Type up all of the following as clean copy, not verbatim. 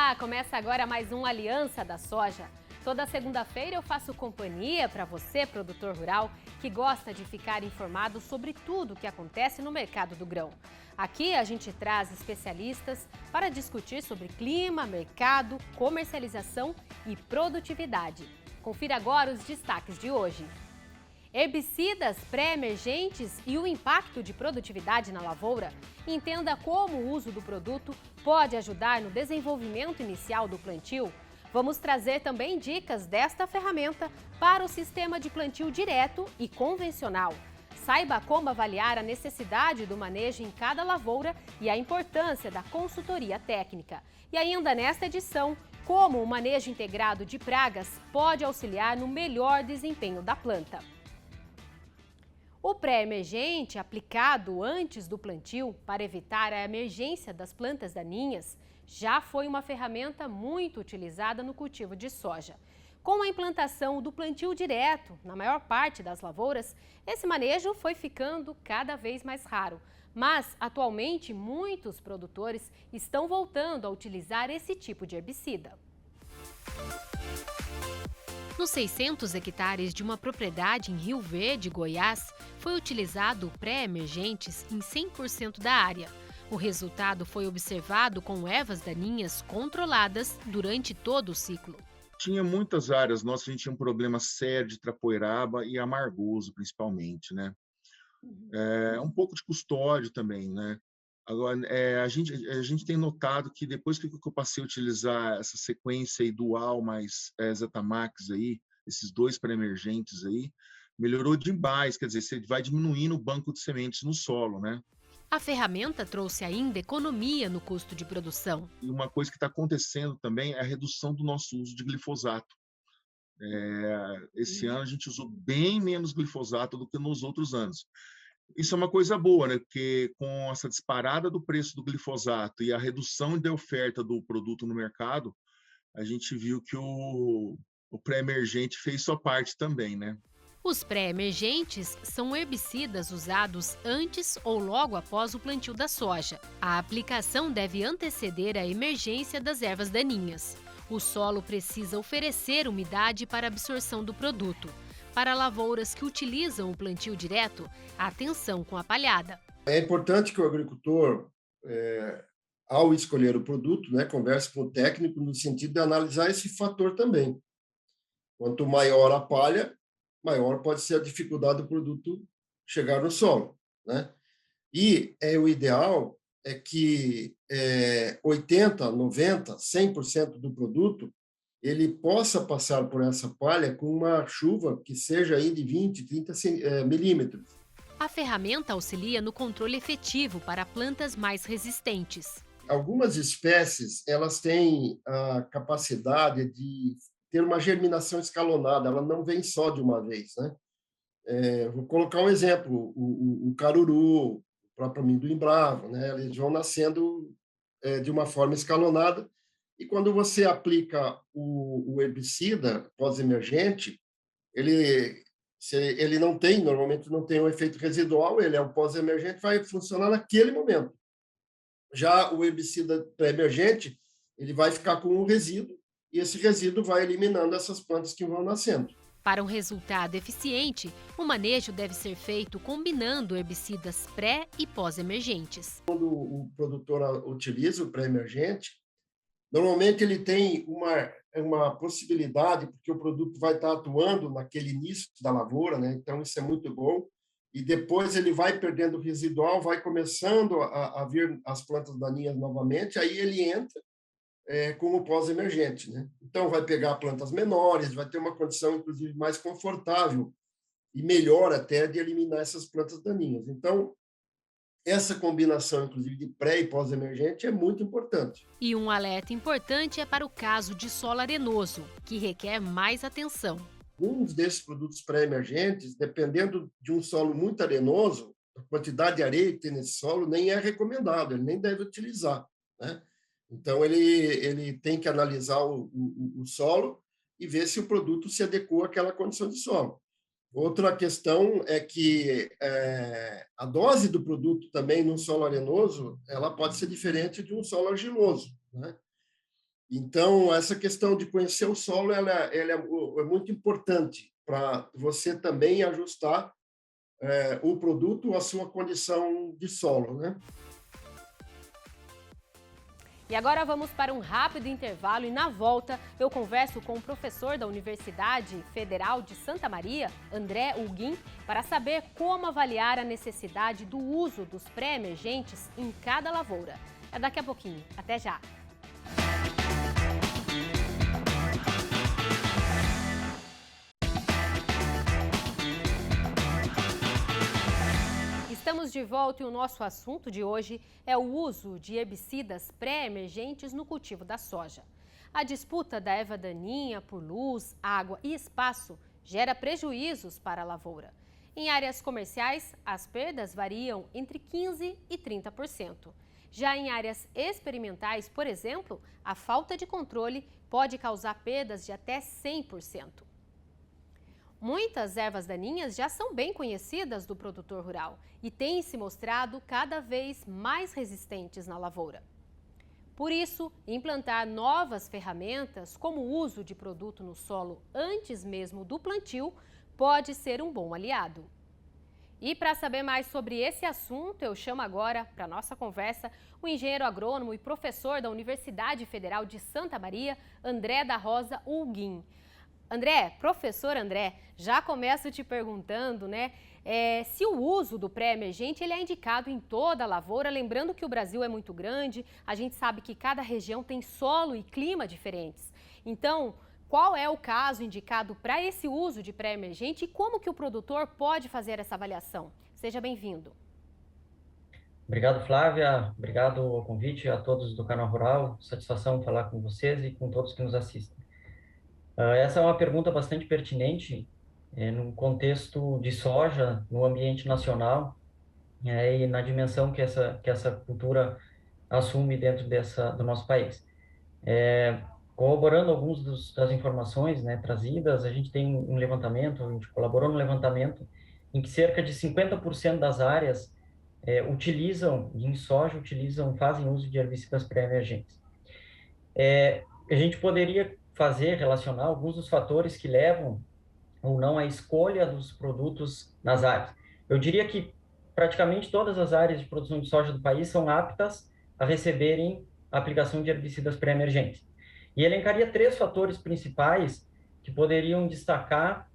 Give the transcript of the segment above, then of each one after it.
Olá, começa agora mais um Aliança da Soja. Toda segunda-feira eu faço companhia para você, produtor rural, que gosta de ficar informado sobre tudo o que acontece no mercado do grão. Aqui a gente traz especialistas para discutir sobre clima, mercado, comercialização e produtividade. Confira agora os destaques de hoje. Herbicidas pré-emergentes e o impacto de produtividade na lavoura. Entenda como o uso do produto pode ajudar no desenvolvimento inicial do plantio. Vamos trazer também dicas desta ferramenta para o sistema de plantio direto e convencional. Saiba como avaliar a necessidade do manejo em cada lavoura e a importância da consultoria técnica. E ainda nesta edição, como o manejo integrado de pragas pode auxiliar no melhor desempenho da planta. O pré-emergente, aplicado antes do plantio para evitar a emergência das plantas daninhas, já foi uma ferramenta muito utilizada no cultivo de soja. Com a implantação do plantio direto na maior parte das lavouras, esse manejo foi ficando cada vez mais raro. Mas, atualmente, muitos produtores estão voltando a utilizar esse tipo de herbicida. Nos 600 hectares de uma propriedade em Rio Verde, Goiás, foi utilizado pré-emergentes em 100% da área. O resultado foi observado com ervas daninhas controladas durante todo o ciclo. Tinha muitas áreas nossas, a gente tinha um problema sério de trapoeraba e amargoso, principalmente, né? Um pouco de custódio também, né? Agora, a gente tem notado que depois que eu passei a utilizar essa sequência aí dual mais Zetamax aí, esses dois pré-emergentes aí, melhorou demais, quer dizer, você vai diminuindo o banco de sementes no solo, né? A ferramenta trouxe ainda economia no custo de produção. E uma coisa que está acontecendo também é a redução do nosso uso de glifosato. Esse ano a gente usou bem menos glifosato do que nos outros anos. Isso é uma coisa boa, né? Porque com essa disparada do preço do glifosato e a redução da oferta do produto no mercado, a gente viu que o pré-emergente fez sua parte também, né? Os pré-emergentes são herbicidas usados antes ou logo após o plantio da soja. A aplicação deve anteceder a emergência das ervas daninhas. O solo precisa oferecer umidade para a absorção do produto. Para lavouras que utilizam o plantio direto, atenção com a palhada. É importante que o agricultor, ao escolher o produto, né, converse com o técnico no sentido de analisar esse fator também. Quanto maior a palha, maior pode ser a dificuldade do produto chegar no solo, né? E o ideal é que 80, 90, 100% do produto ele possa passar por essa palha com uma chuva que seja aí de 20, 30 milímetros. A ferramenta auxilia no controle efetivo para plantas mais resistentes. Algumas espécies, elas têm a capacidade de ter uma germinação escalonada, ela não vem só de uma vez, né? Vou colocar um exemplo, o caruru, o próprio amendoim bravo, né? Eles vão nascendo de uma forma escalonada, e quando você aplica o herbicida pós-emergente, ele, se ele não tem, normalmente não tem um efeito residual, ele é um pós-emergente, vai funcionar naquele momento. Já o herbicida pré-emergente, ele vai ficar com um resíduo, e esse resíduo vai eliminando essas plantas que vão nascendo. Para um resultado eficiente, o manejo deve ser feito combinando herbicidas pré e pós-emergentes. O produtor utiliza o pré-emergente, normalmente ele tem uma possibilidade, porque o produto vai estar atuando naquele início da lavoura, né? Então isso é muito bom, e depois ele vai perdendo o residual, vai começando a vir as plantas daninhas novamente, aí ele entra com o pós-emergente, né? Então vai pegar plantas menores, vai ter uma condição inclusive mais confortável e melhor até de eliminar essas plantas daninhas. Então essa combinação inclusive de pré e pós-emergente é muito importante. E um alerta importante é para o caso de solo arenoso, que requer mais atenção. Alguns desses produtos pré-emergentes, dependendo de um solo muito arenoso, a quantidade de areia que tem nesse solo nem é recomendado, ele nem deve utilizar, né? Então, ele tem que analisar o solo e ver se o produto se adequa àquela condição de solo. Outra questão é que a dose do produto também num solo arenoso, ela pode ser diferente de um solo argiloso, né? Então, essa questão de conhecer o solo é muito importante para você também ajustar o produto à sua condição de solo, né? E agora vamos para um rápido intervalo e na volta eu converso com o professor da Universidade Federal de Santa Maria, André Hulguin, para saber como avaliar a necessidade do uso dos pré-emergentes em cada lavoura. É daqui a pouquinho. Até já! Estamos de volta e o nosso assunto de hoje é o uso de herbicidas pré-emergentes no cultivo da soja. A disputa da erva daninha por luz, água e espaço gera prejuízos para a lavoura. Em áreas comerciais, as perdas variam entre 15% e 30%. Já em áreas experimentais, por exemplo, a falta de controle pode causar perdas de até 100%. Muitas ervas daninhas já são bem conhecidas do produtor rural e têm se mostrado cada vez mais resistentes na lavoura. Por isso, implantar novas ferramentas, como o uso de produto no solo antes mesmo do plantio, pode ser um bom aliado. E para saber mais sobre esse assunto, eu chamo agora para a nossa conversa o engenheiro agrônomo e professor da Universidade Federal de Santa Maria, André da Rosa Hulguin. André, professor André, já começo te perguntando, se o uso do pré-emergente ele é indicado em toda a lavoura, lembrando que o Brasil é muito grande, a gente sabe que cada região tem solo e clima diferentes. Então, qual é o caso indicado para esse uso de pré-emergente e como que o produtor pode fazer essa avaliação? Seja bem-vindo. Obrigado, Flávia. Obrigado ao convite a todos do Canal Rural. Satisfação falar com vocês e com todos que nos assistem. Essa é uma pergunta bastante pertinente no contexto de soja, no ambiente nacional e na dimensão que essa cultura assume dentro do nosso país. Corroborando algumas das informações trazidas, a gente tem um levantamento, a gente colaborou no levantamento em que cerca de 50% das áreas em soja, fazem uso de herbicidas pré-emergentes. A gente poderia relacionar alguns dos fatores que levam ou não à escolha dos produtos nas áreas. Eu diria que praticamente todas as áreas de produção de soja do país são aptas a receberem a aplicação de herbicidas pré-emergentes. E elencaria 3 fatores principais que poderiam destacar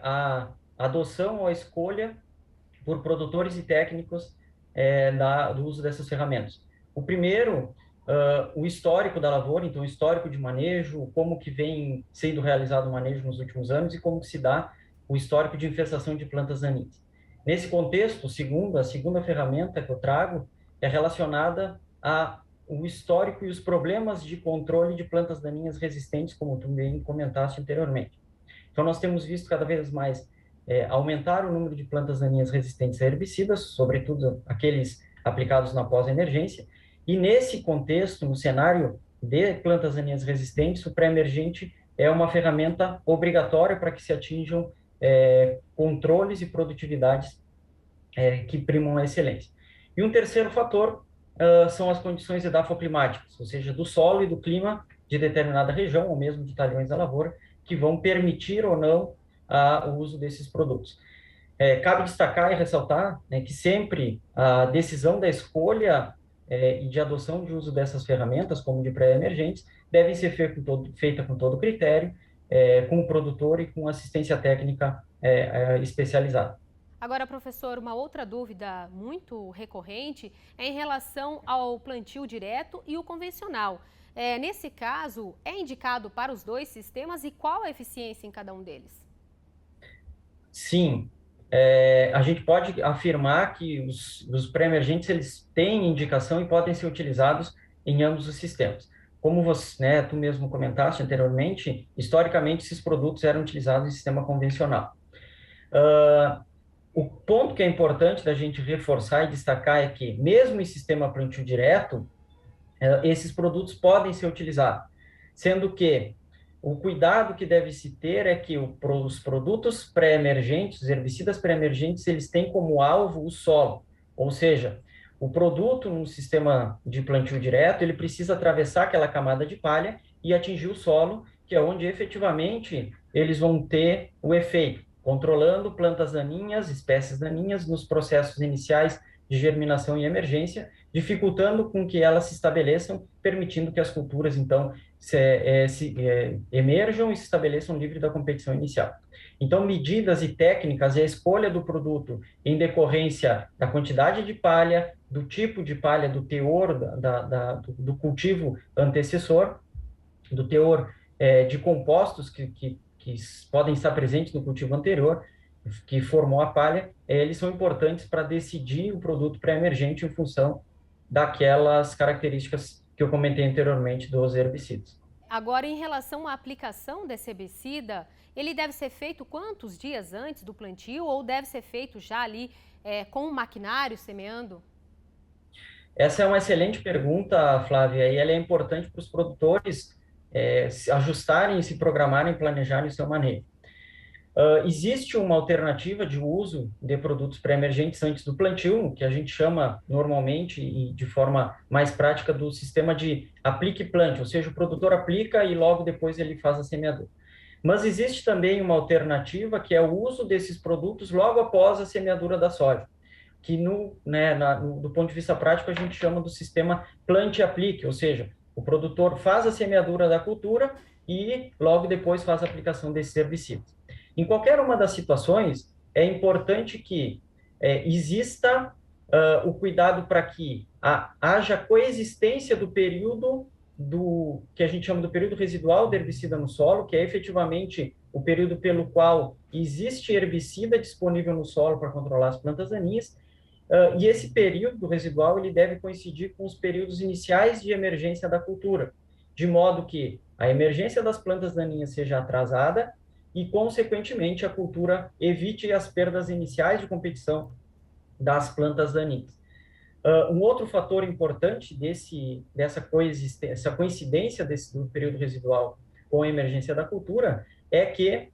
a adoção ou a escolha por produtores e técnicos do uso dessas ferramentas. O primeiro, o histórico da lavoura, então o histórico de manejo, como que vem sendo realizado o manejo nos últimos anos e como que se dá o histórico de infestação de plantas daninhas. Nesse contexto, a segunda ferramenta que eu trago é relacionada ao histórico e os problemas de controle de plantas daninhas resistentes, como tu bem comentaste anteriormente. Então, nós temos visto cada vez mais aumentar o número de plantas daninhas resistentes a herbicidas, sobretudo aqueles aplicados na pós-emergência. E nesse contexto, no cenário de plantas daninhas resistentes, o pré-emergente é uma ferramenta obrigatória para que se atinjam controles e produtividades que primam a excelência. E um terceiro fator são as condições edafoclimáticas, ou seja, do solo e do clima de determinada região, ou mesmo de talhões da lavoura, que vão permitir ou não o uso desses produtos. Cabe destacar e ressaltar que sempre a decisão da escolha e de adoção de uso dessas ferramentas, como de pré-emergentes, devem ser feita com todo critério, com o produtor e com assistência técnica especializada. Agora, professor, uma outra dúvida muito recorrente é em relação ao plantio direto e o convencional. Nesse caso, é indicado para os 2 sistemas e qual a eficiência em cada um deles? Sim, a gente pode afirmar que os pré-emergentes eles têm indicação e podem ser utilizados em ambos os sistemas. Como tu mesmo comentaste anteriormente, historicamente esses produtos eram utilizados em sistema convencional. O ponto que é importante da gente reforçar e destacar é que, mesmo em sistema plantio direto, esses produtos podem ser utilizados, sendo que o cuidado que deve se ter é que os produtos pré-emergentes, os herbicidas pré-emergentes, eles têm como alvo o solo, ou seja, o produto no sistema de plantio direto, ele precisa atravessar aquela camada de palha e atingir o solo, que é onde efetivamente eles vão ter o efeito, controlando plantas daninhas, espécies daninhas nos processos iniciais de germinação e emergência, dificultando com que elas se estabeleçam, permitindo que as culturas, então, emerjam e se estabeleçam livre da competição inicial. Então, medidas e técnicas e a escolha do produto em decorrência da quantidade de palha, do tipo de palha, do teor do cultivo antecessor, do teor de compostos que podem estar presentes no cultivo anterior, que formou a palha, eles são importantes para decidir o produto pré-emergente em função daquelas características que eu comentei anteriormente dos herbicidas. Agora, em relação à aplicação desse herbicida, ele deve ser feito quantos dias antes do plantio ou deve ser feito já ali com o maquinário semeando? Essa é uma excelente pergunta, Flávia, e ela é importante para os produtores se ajustarem, se programarem, planejarem o seu manejo. Existe uma alternativa de uso de produtos pré-emergentes antes do plantio, que a gente chama normalmente e de forma mais prática do sistema de aplique e plante, ou seja, o produtor aplica e logo depois ele faz a semeadura. Mas existe também uma alternativa que é o uso desses produtos logo após a semeadura da soja, que do ponto de vista prático a gente chama do sistema plante e aplique, ou seja, o produtor faz a semeadura da cultura e logo depois faz a aplicação desses herbicidas. Em qualquer uma das situações, é importante que exista o cuidado para que haja coexistência do período que a gente chama do período residual do herbicida no solo, que é efetivamente o período pelo qual existe herbicida disponível no solo para controlar as plantas daninhas, e esse período residual ele deve coincidir com os períodos iniciais de emergência da cultura, de modo que a emergência das plantas daninhas seja atrasada e, consequentemente, a cultura evite as perdas iniciais de competição das plantas daninhas. Um outro fator importante dessa coincidência do período residual com a emergência da cultura é que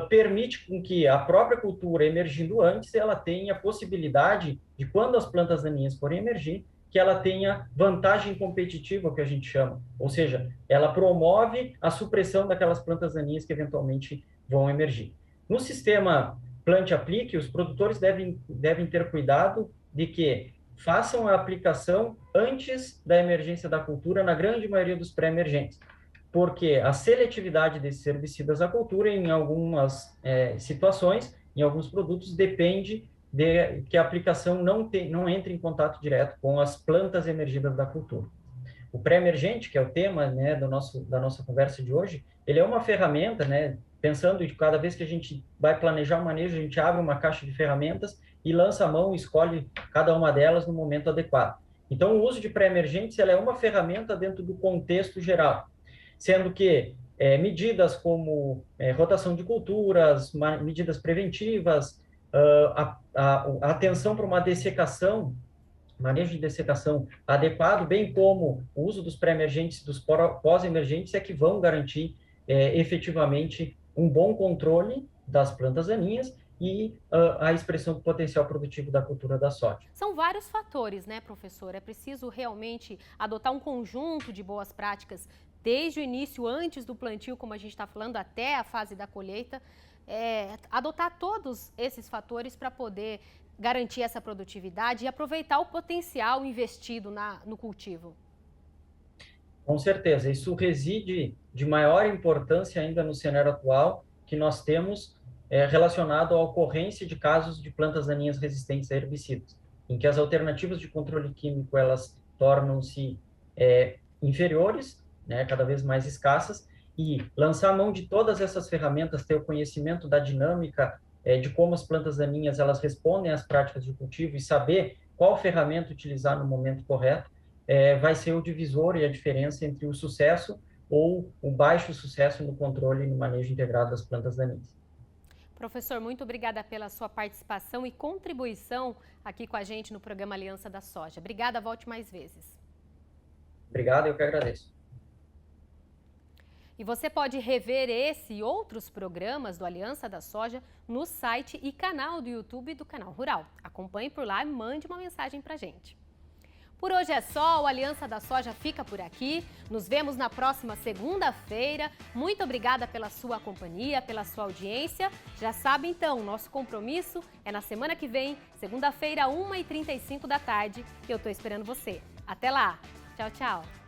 permite com que a própria cultura, emergindo antes, ela tenha a possibilidade de, quando as plantas daninhas forem emergir, que ela tenha vantagem competitiva, que a gente chama. Ou seja, ela promove a supressão daquelas plantas daninhas que eventualmente vão emergir. No sistema plante-aplique, os produtores devem ter cuidado de que façam a aplicação antes da emergência da cultura na grande maioria dos pré-emergentes, porque a seletividade desses herbicidas à cultura, em algumas situações, em alguns produtos, depende de que a aplicação não entre em contato direto com as plantas emergidas da cultura. O pré-emergente, que é o tema da nossa conversa de hoje, ele é uma ferramenta, pensando que cada vez que a gente vai planejar o manejo, a gente abre uma caixa de ferramentas e lança a mão e escolhe cada uma delas no momento adequado. Então, o uso de pré-emergentes é uma ferramenta dentro do contexto geral, sendo que medidas como rotação de culturas, medidas preventivas, a atenção para uma dessecação, manejo de dessecação adequado, bem como o uso dos pré-emergentes e dos pós-emergentes, é que vão garantir efetivamente um bom controle das plantas daninhas e a expressão do potencial produtivo da cultura da soja. São vários fatores, né, professor? É preciso realmente adotar um conjunto de boas práticas desde o início, antes do plantio, como a gente está falando, até a fase da colheita, adotar todos esses fatores para poder garantir essa produtividade e aproveitar o potencial investido no cultivo. Com certeza, isso reside de maior importância ainda no cenário atual que nós temos relacionado à ocorrência de casos de plantas daninhas resistentes a herbicidas, em que as alternativas de controle químico elas tornam-se inferiores, cada vez mais escassas, e lançar a mão de todas essas ferramentas, ter o conhecimento da dinâmica de como as plantas daninhas elas respondem às práticas de cultivo e saber qual ferramenta utilizar no momento correto, vai ser o divisor e a diferença entre o sucesso ou o baixo sucesso no controle e no manejo integrado das plantas daninhas. Professor, muito obrigada pela sua participação e contribuição aqui com a gente no programa Aliança da Soja. Obrigada, volte mais vezes. Obrigado, eu que agradeço. E você pode rever esse e outros programas do Aliança da Soja no site e canal do YouTube do Canal Rural. Acompanhe por lá e mande uma mensagem para a gente. Por hoje é só, o Aliança da Soja fica por aqui. Nos vemos na próxima segunda-feira. Muito obrigada pela sua companhia, pela sua audiência. Já sabe então, nosso compromisso é na semana que vem, segunda-feira, 1h35 da tarde, que eu estou esperando você. Até lá. Tchau, tchau.